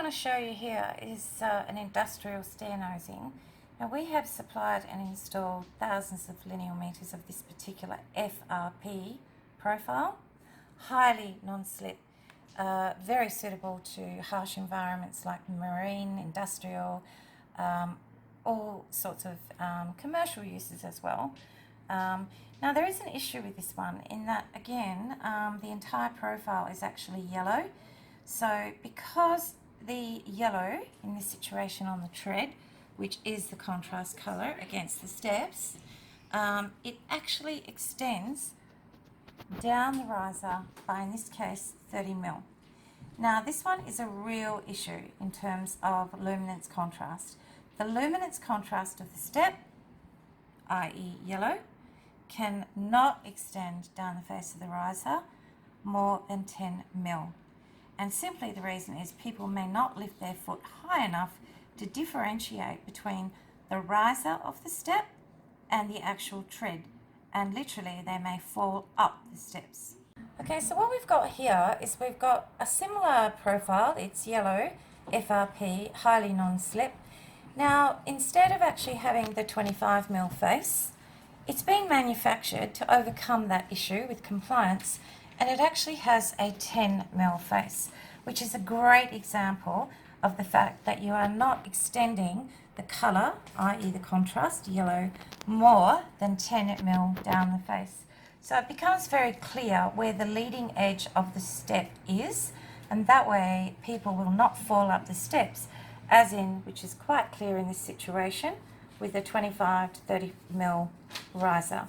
to show you here is an industrial stair nosing. Now we have supplied and installed thousands of lineal meters of this particular FRP profile, highly non-slip, very suitable to harsh environments like marine, industrial, all sorts of commercial uses as well. Now there is an issue with this one in that, again, the entire profile is actually yellow. So because the yellow in this situation on the tread, which is the contrast colour against the steps, it actually extends down the riser by, in this case, 30mm. Now this one is a real issue in terms of luminance contrast. The luminance contrast of the step, i.e. yellow, cannot extend down the face of the riser more than 10mm. And simply the reason is people may not lift their foot high enough to differentiate between the riser of the step and the actual tread, and literally they may fall up the steps. Okay, so what we've got here is we've got a similar profile. It's yellow, FRP, highly non-slip. Now, instead of actually having the 25mm face, it's been manufactured to overcome that issue with compliance, and it actually has a 10mm face, which is a great example of the fact that you are not extending the colour, i.e. the contrast, yellow, more than 10mm down the face. So it becomes very clear where the leading edge of the step is, and that way people will not fall up the steps, as in, which is quite clear in this situation, with a 25 to 30mm riser.